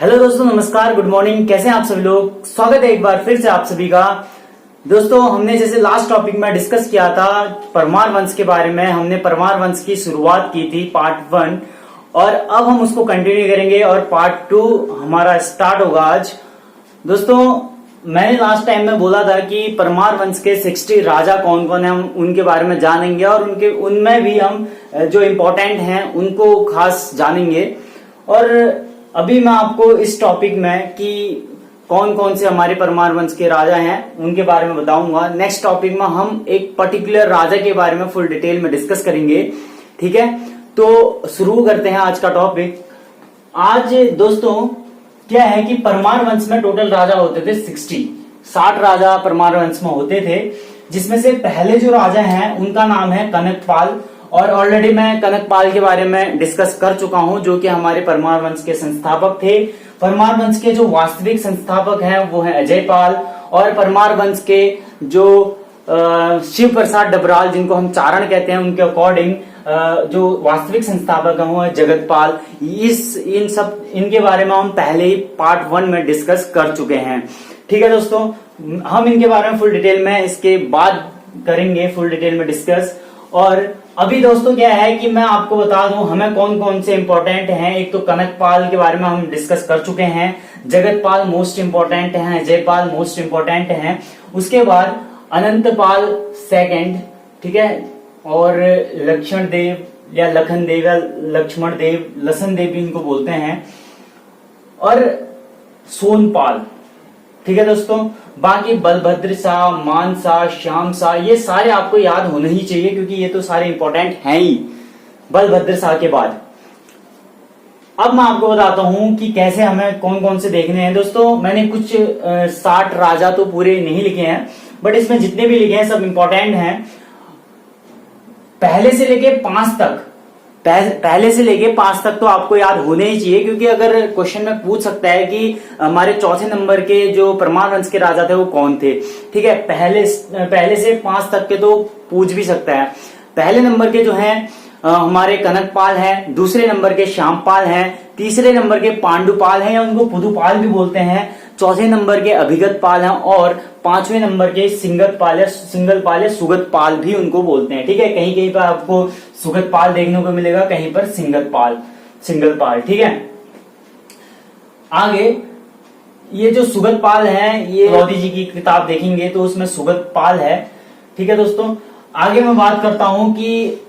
Hello दोस्तों, नमस्कार, good morning. कैसे हैं आप सभी लोग। स्वागत है एक बार फिर से आप सभी का। दोस्तों, हमने जैसे लास्ट टॉपिक में डिस्कस किया था परमार वंश के बारे में। हमने परमार वंश की शुरुआत की थी पार्ट 1 और अब हम उसको कंटिन्यू करेंगे और पार्ट 2 हमारा स्टार्ट होगा आज। दोस्तों, मैंने लास्ट टाइम में बोला था कि परमार वंश के 60 राजा कौन कौन है, हम उनके बारे में जानेंगे और उनमें भी हम जो इम्पोर्टेंट हैं उनको खास जानेंगे। और अभी मैं आपको इस टॉपिक में कि कौन कौन से हमारे परमार वंश के राजा हैं उनके बारे में बताऊंगा। नेक्स्ट टॉपिक में हम एक पर्टिकुलर राजा के बारे में फुल डिटेल में डिस्कस करेंगे। ठीक है, तो शुरू करते हैं आज का टॉपिक। आज दोस्तों क्या है कि परमार वंश में टोटल राजा होते थे 60 राजा परमार वंश में होते थे, जिसमें से पहले जो राजा हैं उनका नाम है कनकपाल। और ऑलरेडी मैं कनकपाल के बारे में डिस्कस कर चुका हूं, जो कि हमारे परमार वंश के संस्थापक थे। परमार वंश के जो वास्तविक संस्थापक हैं वो है अजयपाल, और परमार वंश के जो शिव प्रसाद डबराल, जिनको हम चारण कहते हैं, उनके अकॉर्डिंग जो वास्तविक संस्थापक है वो है जगतपाल। इनके बारे में हम पहले ही पार्ट 1 में डिस्कस कर चुके हैं। ठीक है दोस्तों, हम इनके बारे में फुल डिटेल में इसके बाद करेंगे, फुल डिटेल में डिस्कस। और अभी दोस्तों क्या है कि मैं आपको बता दूं हमें कौन कौन से इंपॉर्टेंट हैं। एक तो कनकपाल के बारे में हम डिस्कस कर चुके हैं, जगतपाल मोस्ट इंपॉर्टेंट हैं, अजयपाल मोस्ट इंपॉर्टेंट हैं। उसके बाद अनंतपाल सेकंड, ठीक है, और लक्ष्मण देव या लखन देव या लक्ष्मण देव, लसन देव भी इनको बोलते हैं, और सोनपाल। ठीक है दोस्तों, बाकी बलभद्र शाह, मान शाह, श्याम शाह, ये सारे आपको याद होने ही चाहिए क्योंकि ये तो सारे इंपॉर्टेंट हैं ही बलभद्र शाह के बाद। अब मैं आपको बताता हूं कि कैसे हमें कौन कौन से देखने हैं। दोस्तों, मैंने कुछ 60 राजा तो पूरे नहीं लिखे हैं, बट इसमें जितने भी लिखे हैं सब इंपॉर्टेंट हैं। पहले से लेके 5 तक, पहले से लेके 5 तक तो आपको याद होने ही चाहिए, क्योंकि अगर क्वेश्चन में पूछ सकता है कि हमारे चौथे नंबर के जो परमार वंश के राजा थे वो कौन थे। ठीक है, पहले से 5 तक के तो पूछ भी सकता है। पहले नंबर के जो हैं हमारे कनकपाल हैं, दूसरे नंबर के श्यामपाल हैं, तीसरे नंबर के पांडुपाल हैं या उनको पुदुपाल भी बोलते हैं, चौथे नंबर के अभिगत पाल हैं, और 5वें नंबर के सिंगलपाल या सुगतपाल भी उनको बोलते हैं। ठीक है, कहीं कहीं पर आपको सुगतपाल देखने को मिलेगा, कहीं पर सिंगलपाल। ठीक है, आगे ये जो सुगतपाल है, ये लोधी जी की किताब देखेंगे तो उसमें सुगतपाल है। ठीक है दोस्तों, आगे मैं बात करता हूं कि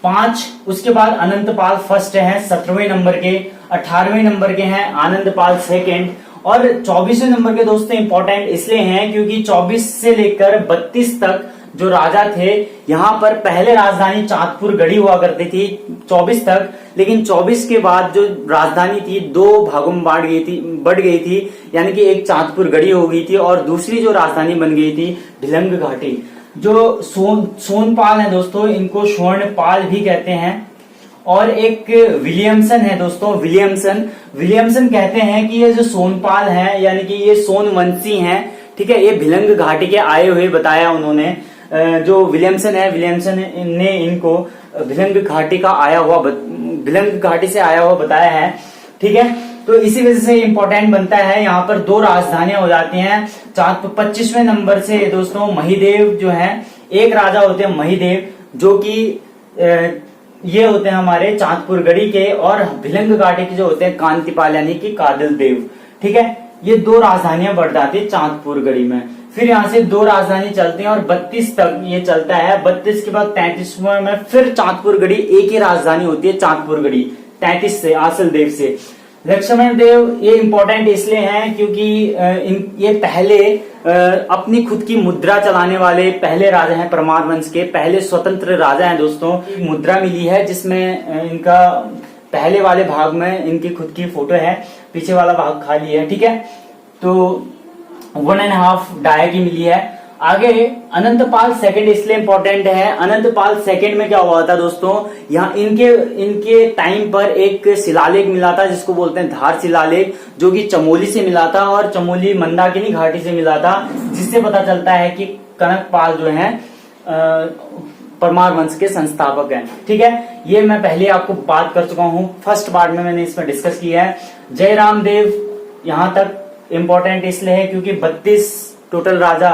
5, उसके बाद अनंतपाल फर्स्ट है 17वें नंबर के, 18वें नंबर के हैं आनंदपाल सेकंड, और 24वें नंबर के दोस्तों इंपॉर्टेंट इसलिए हैं क्योंकि 24 से लेकर 32 तक जो राजा थे, यहाँ पर पहले राजधानी चांदपुर गढ़ी हुआ करती थी 24 तक, लेकिन 24 के बाद जो राजधानी थी 2 भागों में बढ़ गई थी, यानी कि एक चांदपुर गढ़ी हो गई थी और दूसरी जो राजधानी बन गई थी भिलंग घाटी। जो सोनपाल है दोस्तों, इनको स्वर्णपाल भी कहते हैं। और एक विलियमसन है दोस्तों, विलियमसन कहते हैं कि ये जो सोनपाल है यानी कि ये सोनवंशी हैं। ठीक है, ये भिलंग घाटी के आए हुए बताया उन्होंने। जो विलियमसन ने इनको भिलंग घाटी से आया हुआ बताया है। ठीक है, तो इसी वजह से इंपॉर्टेंट बनता है। यहाँ पर 2 राजधानियां हो जाती हैं। 25वें नंबर से दोस्तों महिदेव जो है, एक राजा होते हैं महिदेव, जो कि ये होते हैं हमारे चांदपुर गढ़ी के, और भिलंग घाटी के जो होते हैं कांतिपाल यानी कि कादल देव। ठीक है, ये 2 राजधानियां बढ़ जाती है चांदपुर गढ़ी में। फिर यहाँ से 2 राजधानी चलती हैं और 32 तक ये चलता है। 32 के बाद 33वें में फिर चांदपुर गढ़ी, एक ही राजधानी होती है चांदपुर गढ़ी 33 से, आसल देव से। लक्ष्मण देव ये इंपॉर्टेंट इसलिए हैं क्योंकि ये पहले अपनी खुद की मुद्रा चलाने वाले पहले राजा हैं परमार वंश के, पहले स्वतंत्र राजा हैं दोस्तों। मुद्रा मिली है जिसमें इनका पहले वाले भाग में इनकी खुद की फोटो है, पीछे वाला भाग खाली है। ठीक है, तो 1.5 डाय की मिली है। आगे अनंतपाल सेकंड इसलिए इंपॉर्टेंट है। अनंतपाल सेकंड में क्या हुआ था दोस्तों, यहाँ इनके टाइम पर एक शिलालेख मिला था जिसको बोलते हैं धार शिलालेख, जो कि चमोली से मिला था और चमोली मंदाकिनी घाटी से मिला था, जिससे पता चलता है कि कनकपाल जो है परमार वंश के संस्थापक हैं। ठीक है, ये मैं पहले आपको बात कर चुका हूं, फर्स्ट पार्ट में मैंने इसमें डिस्कस किया है। जयराम देव यहां तक इंपॉर्टेंट इसलिए है क्योंकि 32 टोटल राजा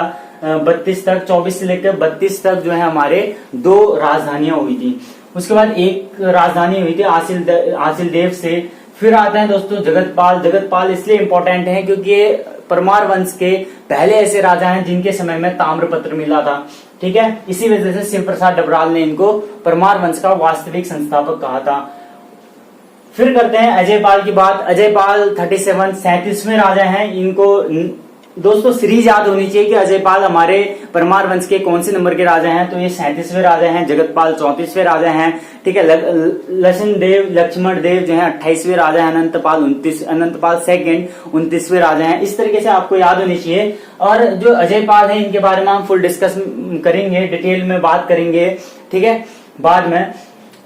32 तक 24 से लेकर 32 तक जो है हमारे 2 राजधानियां हुई थी। उसके बाद एक राजधानी हुई थी आसिल देव से। फिर आते हैं दोस्तों जगतपाल। जगतपाल इसलिए इंपॉर्टेंट है क्योंकि ये परमार वंश के पहले ऐसे राजा हैं जिनके समय में ताम्रपत्र मिला था। ठीक है, इसी वजह से शिव प्रसाद डबराल ने इनको परमार वंश का वास्तविक संस्थापक कहा था। फिर करते हैं अजयपाल की बात। अजयपाल 37वें राजा हैं। इनको दोस्तों सीरीज याद होनी चाहिए कि अजयपाल हमारे परमार वंश के कौन से नंबर के राजा हैं, तो ये 37वें राजा हैं। जगतपाल 34वें राजा हैं। ठीक है, लक्ष्मण देव जो है 28वें राजा हैं। अनंतपाल सेकंड 29वें राजा हैं। इस तरीके से आपको याद होनी चाहिए। और जो अजयपाल है इनके बारे में हम फुल डिस्कस करेंगे, डिटेल में बात करेंगे। ठीक है, बाद में।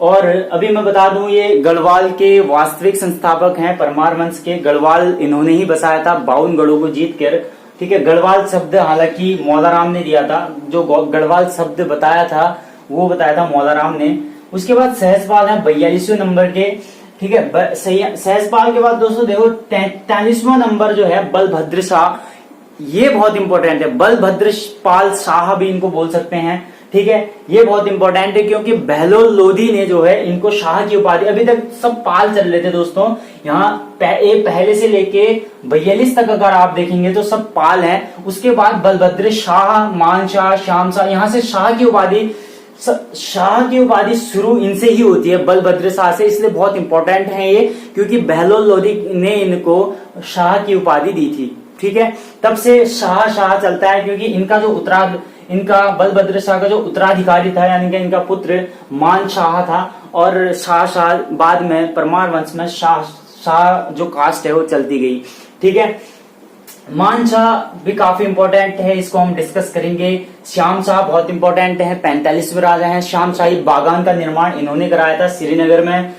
और अभी मैं बता दूं ये गढ़वाल के वास्तविक संस्थापक हैं परमार वंश के। गढ़वाल इन्होंने ही बसाया था 52 गढ़ों को जीत कर। ठीक है, गढ़वाल शब्द हालांकि मौलाराम ने दिया था, जो गढ़वाल शब्द बताया था वो बताया था मौलाराम ने। उसके बाद सहसपाल है 42वें नंबर के। ठीक है, सहसपाल के बाद दोस्तों देखो 43वां नंबर जो है बलभद्र शाह, ये बहुत इंपॉर्टेंट है। बलभद्र पाल शाह भी इनको बोल सकते हैं। ठीक है, ये बहुत इंपॉर्टेंट है क्योंकि बहलोल लोधी ने जो है इनको शाह की उपाधि, अभी तक सब पाल चल रहे थे दोस्तों, यहाँ पहले से लेके 42 तक अगर आप देखेंगे तो सब पाल हैं। उसके बाद बलभद्र शाह, मान शाह, श्याम शाह, यहाँ से शाह की उपाधि शुरू इनसे ही होती है, बलभद्र शाह से। इसलिए बहुत इंपॉर्टेंट है ये, क्योंकि बहलोल लोधी ने इनको शाह की उपाधि दी थी। ठीक है, तब से शाह चलता है क्योंकि इनका बलभद्र शाह का जो उत्तराधिकारी था, यानी कि इनका पुत्र मान शाह था। और शाह बाद में परमार वंश में शाह जो कास्ट है वो चलती गई। ठीक है, मान शाह भी काफी इंपॉर्टेंट है, इसको हम डिस्कस करेंगे। श्याम शाह बहुत इंपॉर्टेंट है, 45वें राजा हैं। श्याम शाही बागान का निर्माण इन्होंने कराया था श्रीनगर में।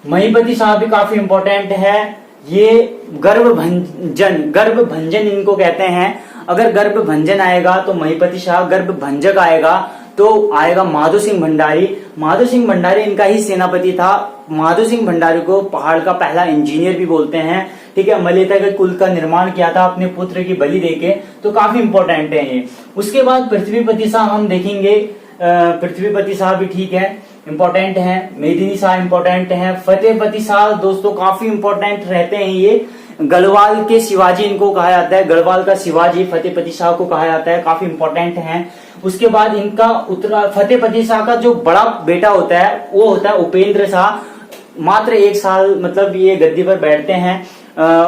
महीपति शाह भी काफी इंपॉर्टेंट है, ये गर्भभंजन इनको कहते हैं। अगर गर्भभंजन आएगा तो महीपति शाह, गर्भभंजक आएगा तो आएगा माधो सिंह भंडारी। माधो सिंह भंडारी इनका ही सेनापति था। माधो सिंह भंडारी को पहाड़ का पहला इंजीनियर भी बोलते हैं। ठीक है, मलिता के कुल का निर्माण किया था अपने पुत्र की बलि देके, तो काफी इंपॉर्टेंट है ये। उसके बाद पृथ्वीपति शाह हम देखेंगे। पृथ्वीपति शाह भी ठीक है, इंपॉर्टेंट है। मेदिनी शाह इंपॉर्टेंट है। फतेहपति शाह दोस्तों काफी इंपॉर्टेंट रहते हैं ये। गढ़वाल के शिवाजी इनको कहा जाता है, गढ़वाल का शिवाजी फतेहपति शाह को कहा जाता है, काफी इंपॉर्टेंट है। उसके बाद इनका फतेहपति शाह का जो बड़ा बेटा होता है वो होता है उपेंद्र शाह। मात्र 1 साल मतलब ये गद्दी पर बैठते हैं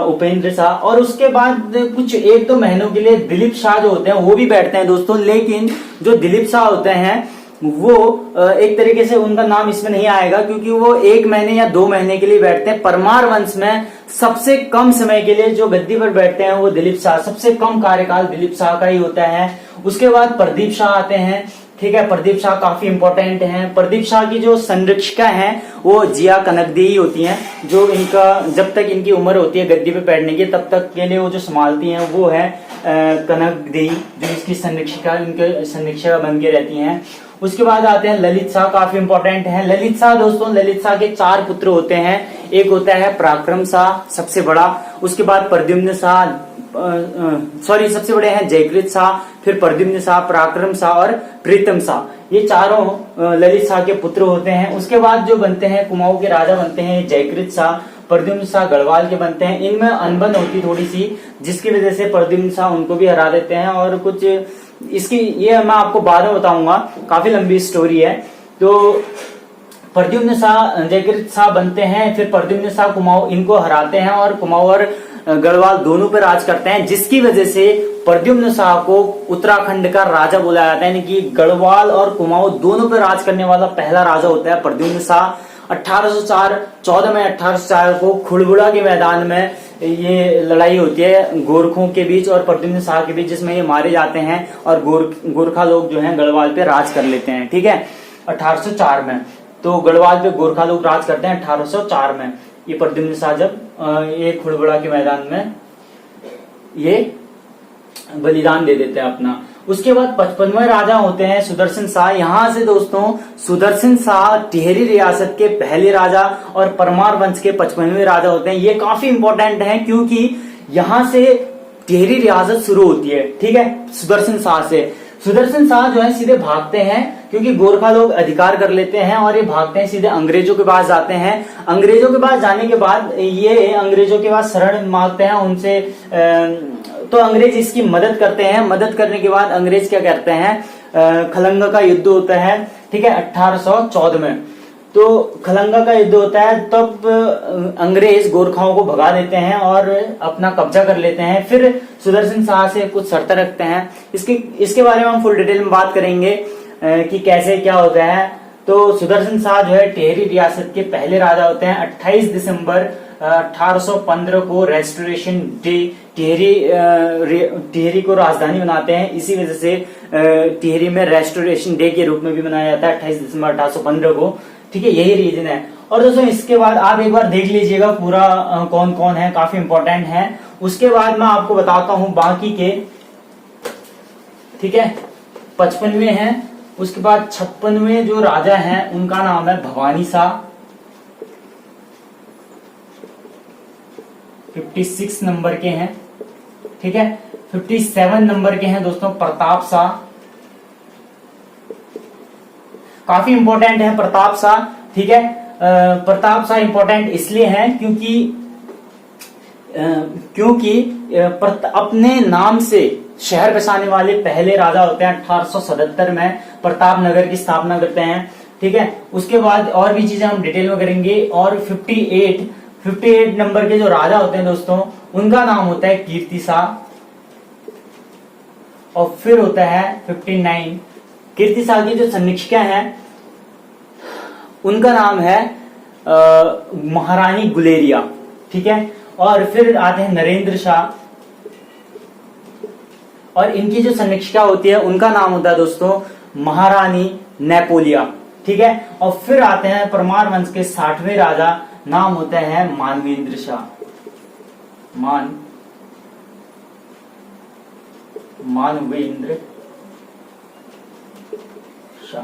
उपेंद्र शाह। और उसके बाद कुछ 1-2 महीनों के लिए दिलीप शाह जो होते हैं वो भी बैठते हैं दोस्तों। लेकिन जो दिलीप शाह होते हैं वो एक तरीके से उनका नाम इसमें नहीं आएगा क्योंकि वो 1 महीने या 2 महीने के लिए बैठते हैं। परमार वंश में सबसे कम समय के लिए जो गद्दी पर बैठते हैं वो दिलीप शाह, सबसे कम कार्यकाल दिलीप शाह का ही होता है। उसके बाद प्रदीप शाह आते हैं। ठीक है, प्रदीप शाह काफी इंपॉर्टेंट हैं। प्रदीप शाह की जो संरक्षिका हैं वो जिया कनकदी ही होती हैं, जो इनका जब तक इनकी उम्र होती है गद्दी पे बैठने की तब तक के लिए वो जो संभालती हैं वो है कनकदी, जो इसकी संरक्षिका, इनके संरक्षिका बन के रहती हैं। उसके बाद आते हैं ललित शाह, काफी इंपॉर्टेंट है। ललित शाह दोस्तों, ललित शाह के 4 पुत्र होते हैं। एक होता है पराक्रम शाह सबसे बड़ा, उसके बाद प्रद्युम्न शाह, सबसे बड़े हैं जयकृत शाह, फिर प्रद्युम्न शाह, पराक्रम शाह और प्रीतम शाह। ये चारों ललित शाह के पुत्र होते हैं। उसके बाद जो बनते हैं कुमाऊं के राजा बनते हैं जयकृत शाह, प्रद्युम्न शाह गढ़वाल के बनते हैं। इनमें अनबन होती थोड़ी सी, जिसकी वजह से प्रद्युम्न शाह उनको भी हरा देते हैं। और कुछ इसकी ये मैं आपको बाद में बताऊंगा, काफी लंबी स्टोरी है। तो प्रद्युम्न शाह जयकृत शाह बनते हैं, फिर प्रद्युम्न शाह कुमाऊं इनको हराते हैं और कुमाऊं और गढ़वाल दोनों पर राज करते हैं, जिसकी वजह से प्रद्युम्न शाह को उत्तराखंड का राजा बोला जाता है। यानी कि गढ़वाल और कुमाऊं दोनों पर राज करने वाला पहला राजा होता है प्रद्युम्न शाह। 14 मई 1804 को खुड़बुड़ा के मैदान में ये लड़ाई होती है गोरखों के बीच और प्रद्युम्न शाह के बीच, जिसमें ये मारे जाते हैं और गोरखा लोग जो हैं गढ़वाल पे राज कर लेते हैं। ठीक है, 1804 में तो गढ़वाल पे गोरखा लोग राज करते हैं 1804 में। ये प्रद्युम्न शाह जब ये खुड़बुड़ा के मैदान में ये बलिदान दे देते हैं अपना। उसके बाद 55वें राजा होते हैं सुदर्शन शाह। यहां से दोस्तों सुदर्शन शाह टिहरी रियासत के पहले राजा और परमार वंश के 55वें राजा होते हैं। ये काफी इंपॉर्टेंट है क्योंकि यहां से टिहरी रियासत शुरू होती है, ठीक है, सुदर्शन शाह से। सुदर्शन शाह जो है सीधे भागते हैं क्योंकि गोरखा लोग अधिकार कर लेते हैं और ये भागते हैं, सीधे अंग्रेजों के पास जाते हैं। अंग्रेजों के पास जाने के बाद ये अंग्रेजों के पास शरण मांगते हैं उनसे, तो अंग्रेज इसकी मदद करते हैं। मदद करने के बाद अंग्रेज क्या करते हैं, खलंगा का युद्ध होता है, ठीक है, 1814 में। तो खलंगा का युद्ध होता है, तब अंग्रेज गोरखाओं को भगा देते हैं और अपना कब्जा कर लेते हैं। फिर सुदर्शन शाह से कुछ शर्तें रखते हैं। इसके बारे में हम फुल डिटेल में बात करेंगे कि कैसे क्या होता है। तो सुदर्शन शाह जो है टिहरी रियासत के पहले राजा होते हैं। 28 दिसंबर 1815 को रेस्टोरेशन डे, टिहरी को राजधानी बनाते हैं। इसी वजह से टिहरी में रेस्टोरेशन डे के रूप में भी मनाया जाता है 28 दिसंबर 1815 को, ठीक है, यही रीजन है। और दोस्तों इसके बाद आप एक बार देख लीजिएगा पूरा कौन कौन है, काफी इंपॉर्टेंट है। उसके बाद मैं आपको बताता हूं बाकी के, ठीक है, 55वें हैं। उसके बाद 56वें जो राजा हैं उनका नाम है भवानी शाह, 56 नंबर के हैं, ठीक है। 57 नंबर के हैं दोस्तों प्रताप शाह, काफी इंपॉर्टेंट है प्रताप शाह, ठीक है। प्रताप शाह इंपॉर्टेंट इसलिए है क्योंकि अपने नाम से शहर बसाने वाले पहले राजा होते हैं। 1877 में प्रताप नगर की स्थापना करते हैं, ठीक है। उसके बाद और भी चीजें हम डिटेल में करेंगे। और 58 नंबर के जो राजा होते हैं दोस्तों उनका नाम होता है कीर्ति शाह। और फिर होता है 59 कीर्ति शाह की जो समीक्षिका है उनका नाम है महारानी गुलेरिया, ठीक है। और फिर आते हैं नरेंद्र शाह, और इनकी जो समीक्षिका होती है उनका नाम होता है दोस्तों महारानी नेपोलिया, ठीक है। और फिर आते हैं परमार वंश के 60वें राजा, नाम होता है मानवेंद्र शाह, मानवेंद्र शाह,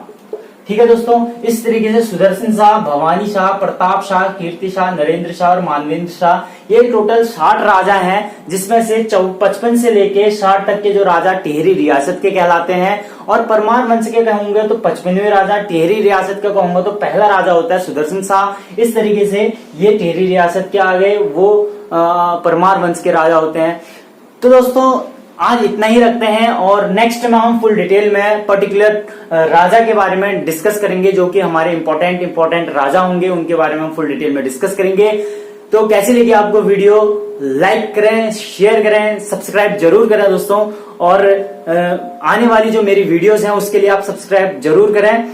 ठीक है दोस्तों। इस तरीके से सुदर्शन शाह, भवानी शाह, प्रताप शाह, कीर्ति शाह, नरेंद्र शाह और मानवेंद्र शाह, ये टोटल 60 राजा हैं, जिसमें से 55 से लेके 60 तक के जो राजा टिहरी रियासत के कहलाते हैं। और परमार वंश के कहूंगे तो 55वें राजा, टिहरी रियासत का कहूंगा तो पहला राजा होता है सुदर्शन शाह। इस तरीके से ये टिहरी रियासत के आ गए, वो परमार वंश के राजा होते हैं। तो दोस्तों आज इतना ही रखते हैं, और नेक्स्ट में हम फुल डिटेल में पर्टिकुलर राजा के बारे में डिस्कस करेंगे, जो कि हमारे इंपॉर्टेंट राजा होंगे, उनके बारे में हम फुल डिटेल में डिस्कस करेंगे। तो कैसी लगी आपको वीडियो? लाइक करें, शेयर करें, सब्सक्राइब जरूर करें दोस्तों। और आने वाली जो मेरी वीडियोस हैं उसके लिए आप सब्सक्राइब जरूर करें,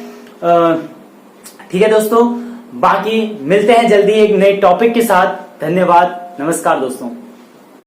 ठीक है दोस्तों। बाकी मिलते हैं जल्दी एक नए टॉपिक के साथ। धन्यवाद, नमस्कार दोस्तों।